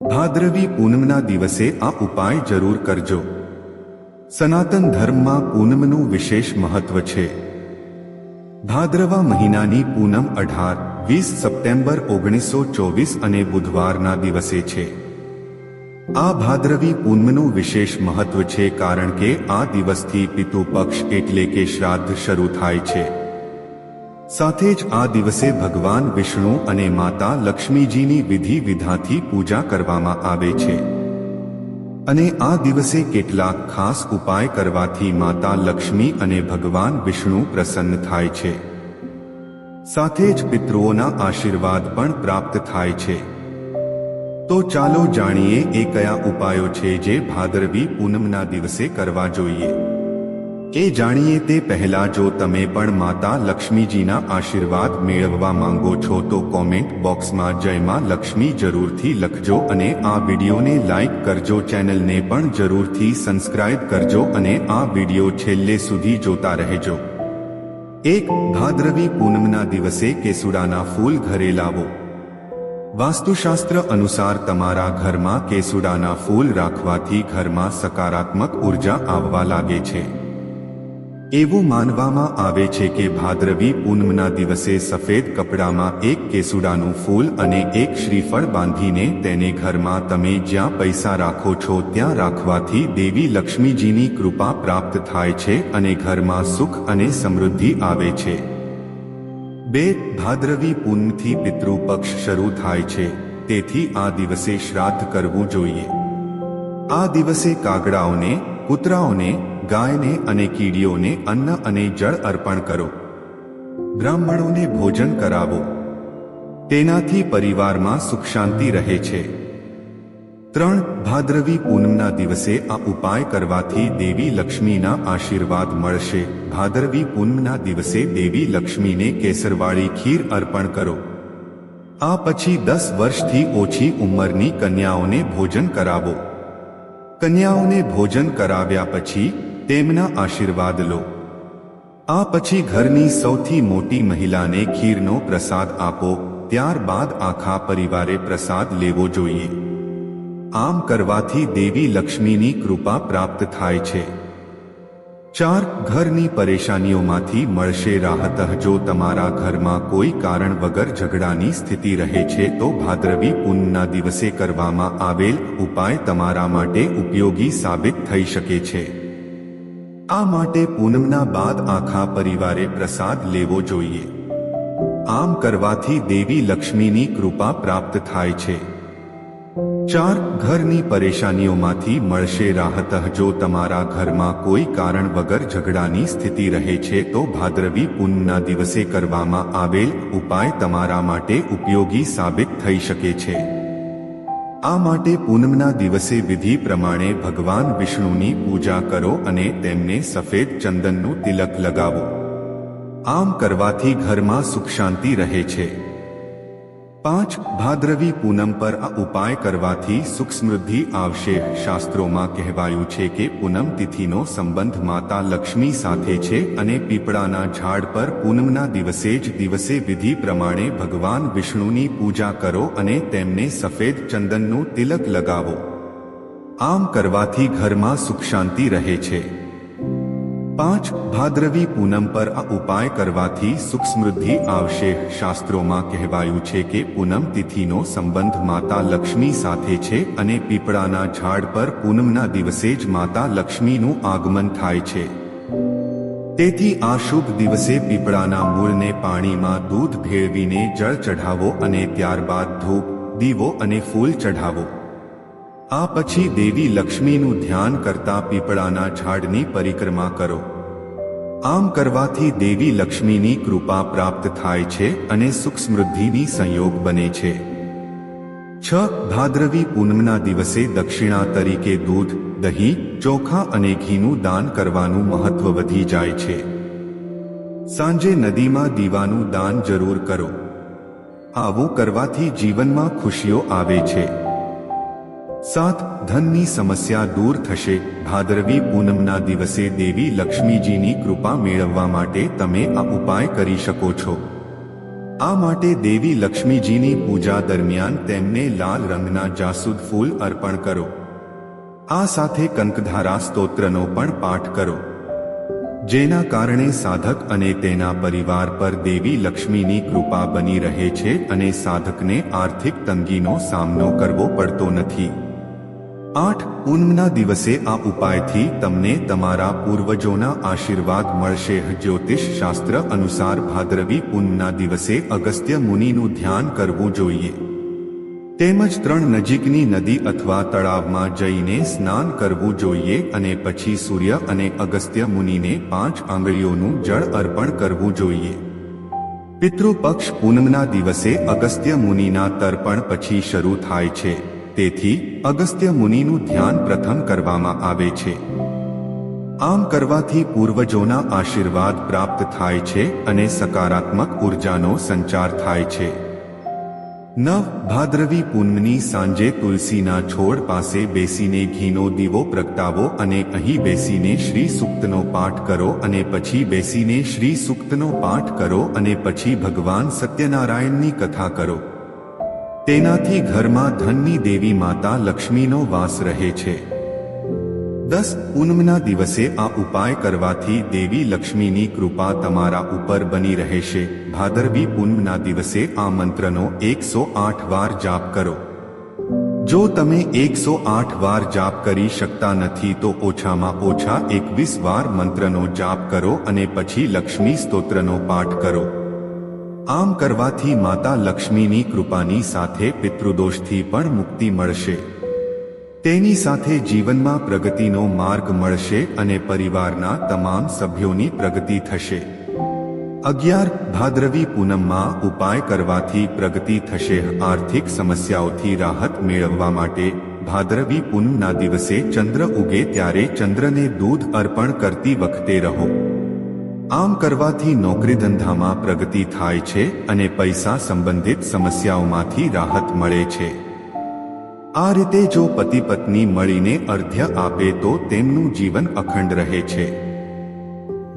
ભાદરવી પૂનમના દિવસે આ ઉપાય જરૂર કરજો. સનાતન ધર્મમાં પૂનમનું વિશેષ મહત્વ છે. ભાદરવા મહિનાની પૂનમ 18-20 સપ્ટેમ્બર 1924 અને બુધવારના દિવસે છે. આ ભાદરવી પૂનમનું વિશેષ મહત્વ છે કારણ કે આ દિવસથી પિતૃ પક્ષ એટલે કે શ્રાદ્ધ શરૂ થાય છે. સાથે જ આ દિવસે ભગવાન વિષ્ણુ અને માતા લક્ષ્મીજીની વિધિ વિધાનથી પૂજા કરવામાં આવે છે. અને આ દિવસે કેટલાક ખાસ ઉપાય કરવાથી માતા લક્ષ્મી અને ભગવાન વિષ્ણુ પ્રસન્ન થાય છે. સાથે જ પિતૃઓના આશીર્વાદ પણ પ્રાપ્ત થાય છે. તો ચાલો જાણીએ એ કયા ઉપાયો છે જે ભાદરવી પૂનમના દિવસે કરવા જોઈએ. એ જાણીએ તે પહેલા જો તમે પણ માતા લક્ષ્મીજીના આશીર્વાદ મેળવવા માંગો છો તો કોમેન્ટ બોક્સમાં જય માં લક્ષ્મી જરૂરથી લખજો અને આ વિડીયોને લાઈક કરજો. ચેનલને પણ જરૂરથી સબસ્ક્રાઇબ કરજો અને આ વિડીયો છેલ્લે સુધી જોતા રહેજો. 1. ભાદરવી પૂનમના દિવસે કેસુડાના ફૂલ ઘરે લાવો. વાસ્તુશાસ્ત્ર અનુસાર તમારા ઘરમાં કેસુડાના ફૂલ રાખવાથી ઘરમાં સકારાત્મક ઉર્જા આવવા લાગે છે. એવું માનવામાં આવે છે કે ભાદરવી પૂનમના દિવસે સફેદ કપડામાં એક કેસુડાનું ફૂલ અને એક શ્રીફળ બાંધીને તેને ઘરમાં તમે જ્યાં પૈસા રાખો છો ત્યાં રાખવાથી દેવી લક્ષ્મીજીની કૃપા પ્રાપ્ત થાય છે અને ઘરમાં સુખ અને સમૃદ્ધિ આવે છે. 2. ભાદરવી પૂનમથી પિતૃ પક્ષ શરૂ થાય છે, તેથી આ દિવસે શ્રાદ્ધ કરવું જોઈએ. આ દિવસે કાગડાઓને, કૂતરાઓને, ગાયને અને કીડીઓને અન્ન અને જળ અર્પણ કરો. બ્રાહ્મણોને ભોજન કરાવો. તેનાથી પરિવારમાં સુખ શાંતિ રહે છે. 3. ભાદરવી પૂનમના દિવસે આ ઉપાય કરવાથી દેવી લક્ષ્મીના આશીર્વાદ મળશે. ભાદરવી પૂનમના દિવસે દેવી લક્ષ્મીને કેસરવાળી ખીર અર્પણ કરો. આ પછી 10 વર્ષથી ઓછી ઉંમરની કન્યાઓને ભોજન કરાવો. કન્યાઓને ભોજન કરાવ્યા પછી તેમના આશીર્વાદ લો. આ પછી ઘરની સૌથી મોટી મહિલાને ખીરનો પ્રસાદ આપો. ત્યારબાદ આખા પરિવારે પ્રસાદ લેવો જોઈએ. આમ કરવાથી દેવી લક્ષ્મીની કૃપા પ્રાપ્ત થાય છે. 4. ઘરની પરેશાનીઓમાંથી મળશે રાહત. જો તમારા ઘરમાં કોઈ કારણ વગર ઝઘડાની સ્થિતિ રહે છે તો ભાદરવી પૂનમના દિવસે કરવામાં આવેલ ઉપાય તમારા માટે ઉપયોગી સાબિત થઈ શકે છે. આ માટે પૂનમના બાદ આખા પરિવારે પ્રસાદ લેવો જોઈએ. આમ કરવાથી દેવી લક્ષ્મીની કૃપા પ્રાપ્ત થાય છે. 4. ઘરની પરેશાનીઓમાંથી મળશે રાહત. જો તમારા ઘરમાં કોઈ કારણ વગર ઝઘડાની સ્થિતિ રહે છે તો ભાદરવી પૂનમના દિવસે કરવામાં આવેલ ઉપાય તમારા માટે ઉપયોગી સાબિત થઈ શકે છે. આ માટે પૂનમના દિવસે વિધિ પ્રમાણે ભગવાન વિષ્ણુની પૂજા કરો અને તેમને સફેદ ચંદનનું તિલક લગાવો. આમ કરવાથી ઘરમાં સુખ શાંતિ રહે છે. 5. ભાદરવી પૂનમ પર આ ઉપાય કરવાથી સુખ સમૃદ્ધિ આવશે. શાસ્ત્રોમાં કહેવાયું છે કે પૂનમ તિથિનો સંબંધ માતા લક્ષ્મી સાથે છે અને પીપળાના ઝાડ પર પૂનમના દિવસે જ દિવસે વિધિ પ્રમાણે ભગવાન વિષ્ણુની પૂજા કરો અને તેમને સફેદ ચંદનનું તિલક લગાવો. આમ કરવાથી ઘરમાં સુખ શાંતિ રહે છે. 5. ભાદરવી પૂનમ પર આ ઉપાય કરવાથી સુખ સમૃદ્ધિ આવશે. શાસ્ત્રોમાં કહેવાયું છે કે પૂનમ તિથિનો સંબંધ માતા લક્ષ્મી સાથે છે અને પીપળાના ઝાડ પર પૂનમના દિવસે જ માતા લક્ષ્મીનું આગમન થાય છે. તેથી આ શુભ દિવસે પીપળાના મૂળને પાણીમાં દૂધ ભેળવીને જળ ચઢાવો અને ત્યારબાદ ધૂપ, દીવો અને ફૂલ ચઢાવો. આ પછી દેવી લક્ષ્મીનું ધ્યાન કરતા પીપળાના ઝાડની પરિક્રમા કરો. આમ કરવાથી દેવી લક્ષ્મીની કૃપા પ્રાપ્ત થાય છે અને સુખ સમૃદ્ધિની સંયોગ બને છે. 6. ભાદરવી પૂનમના દિવસે દક્ષિણા તરીકે દૂધ, દહીં, ચોખા અને ઘીનું દાન કરવાનું મહત્વ વધી જાય છે. સાંજે નદીમાં દીવાનું દાન જરૂર કરો. આવું કરવાથી જીવનમાં ખુશીઓ આવે છે. 7. ધનની સમસ્યા દૂર થશે. ભાદરવી પૂનમના દિવસે દેવી લક્ષ્મીજીની કૃપા મેળવવા માટે તમે આ ઉપાય કરી શકો છો. આ માટે દેવી લક્ષ્મીજીની પૂજા દરમિયાન તેમને લાલ રંગના જાસૂદ ફૂલ અર્પણ કરો. આ સાથે કંકધારા સ્તોત્રનો પણ પાઠ કરો, જેના કારણે સાધક અને તેના પરિવાર પર દેવી લક્ષ્મીની કૃપા બની રહે છે અને સાધકને આર્થિક તંગીનો સામનો કરવો પડતો નથી. 8. પૂનમના દિવસે આ ઉપાયથી તમને તમારા પૂર્વજોના આશીર્વાદ મળશે. જ્યોતિષ શાસ્ત્ર અનુસાર ભાદરવી પૂનમના દિવસે અગસ્ત્ય મુનિનું ધ્યાન કરવું જોઈએ, તેમજ 3 નજીકની નદી અથવા તળાવમાં જઈને સ્નાન કરવું જોઈએ અને પછી સૂર્ય અને અગસ્ત્ય મુનિને 5 આંગળીઓનું જળ અર્પણ કરવું જોઈએ. પિતૃપક્ષ પૂનમના દિવસે અગસ્ત્ય મુનિના તર્પણ પછી શરૂ થાય છે, તેથી અગસ્ત્ય મુનિનું ધ્યાન પ્રથમ કરવામાં આવે છે. આમ કરવાથી પૂર્વજોના આશીર્વાદ પ્રાપ્ત થાય છે અને સકારાત્મક ઉર્જાનો સંચાર થાય છે. 9. ભાદરવી પૂનમની સાંજે તુલસીના છોડ પાસે બેસીને ઘીનો દીવો પ્રગટાવો અને અહીં બેસીને શ્રી સૂક્તનો પાઠ કરો અને પછી બેસીને શ્રી સૂક્તનો પાઠ કરો અને પછી ભગવાન સત્યનારાયણની કથા કરો. તેનાથી ઘરમાં ધનની દેવી માતા લક્ષ્મીનો વાસ રહે છે. 10. પૂનમના દિવસે આ ઉપાય કરવાથી દેવી લક્ષ્મીની કૃપા તમારા ઉપર બની રહેશે. ભાદરવી પૂનમના દિવસે આ મંત્રનો 108 વાર જાપ કરો. જો તમે 108 વાર જાપ કરી શકતા નથી તો ઓછામાં ઓછા 21 વાર મંત્રનો જાપ કરો અને પછી લક્ષ્મી સ્તોત્રનો પાઠ કરો. આમ કરવાથી માતા લક્ષ્મીની કૃપાની સાથે પિતૃદોષથી પણ મુક્તિ મળશે. તેની સાથે જીવનમાં પ્રગતિનો માર્ગ મળશે અને પરિવારના તમામ સભ્યોની પ્રગતિ થશે. 11. ભાદરવી પૂનમમાં ઉપાય કરવાથી પ્રગતિ થશે. આર્થિક સમસ્યાઓથી રાહત મેળવવા માટે ભાદરવી પૂનમના દિવસે ચંદ્ર ઉગે ત્યારે ચંદ્રને દૂધ અર્પણ કરતી વખતે રહો. આમ કરવાથી નોકરી ધંધામાં પ્રગતિ થાય છે અને પૈસા સંબંધિત સમસ્યાઓમાંથી રાહત મળે છે. આ રીતે જો પતિ પત્ની મળીને અર્ધ્ય આપે તો તેમનું જીવન અખંડ રહે છે.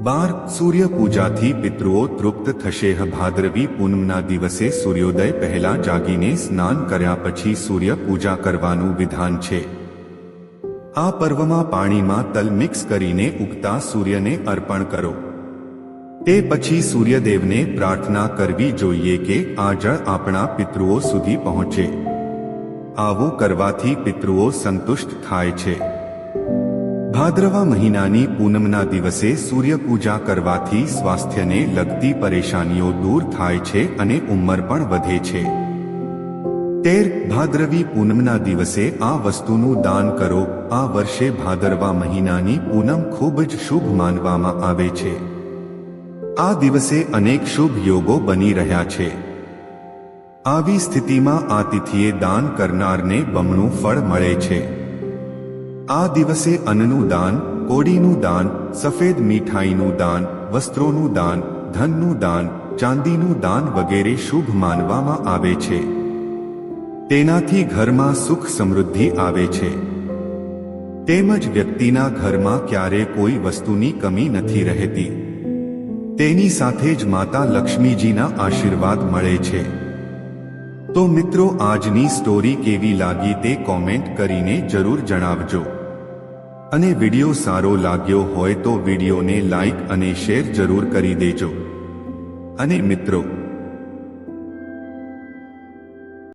12. સૂર્ય પૂજાથી પિતૃઓ તૃપ્ત થશે. ભાદરવી પૂનમના દિવસે સૂર્યોદય પહેલા જાગીને સ્નાન કર્યા પછી સૂર્ય પૂજા કરવાનું વિધાન છે. આ પર્વમાં પાણીમાં તલ મિક્સ કરીને ઉગતા સૂર્યને અર્પણ કરો. તે પછી સૂર્યદેવને પ્રાર્થના કરવી જોઈએ કે આ જળ આપણા પિતૃઓ સુધી પહોંચે. આવું કરવાથી પિતૃઓ સંતુષ્ટ થાય છે. ભાદ્રવા મહિનાની પૂનમના દિવસે સૂર્ય પૂજા કરવાથી સ્વાસ્થ્યને લગતી પરેશાનીઓ દૂર થાય છે અને ઉંમર પણ વધે છે. 13. ભાદરવી પૂનમના દિવસે આ વસ્તુનું દાન કરો. આ વર્ષે ભાદરવા મહિનાની પૂનમ ખૂબ જ શુભ માનવામાં આવે છે. આ દિવસે અનેક શુભ યોગો બની રહ્યા છે. આવી સ્થિતિમાં આ તિથિએ દાન કરનારને બમણું ફળ મળે છે. આ દિવસે અન્નનું દાન, કોડીનું દાન, સફેદ મીઠાઈનું દાન, વસ્ત્રોનું દાન, ધનનું દાન, ચાંદીનું દાન વગેરે શુભ માનવામાં આવે છે. તેનાથી ઘરમાં સુખ સમૃદ્ધિ આવે છે. તેમજ વ્યક્તિના ઘરમાં ક્યારે કોઈ વસ્તુની કમી નથી રહેતી. તેની સાથે જ માતા લક્ષ્મીજીના આશીર્વાદ મળે છે. તો મિત્રો, આજની સ્ટોરી કેવી લાગી તે કોમેન્ટ કરીને જરૂર જણાવજો. અને વિડિયો સારો લાગ્યો હોય તો વિડિયોને લાઈક અને શેર જરૂર કરી દેજો. અને મિત્રો,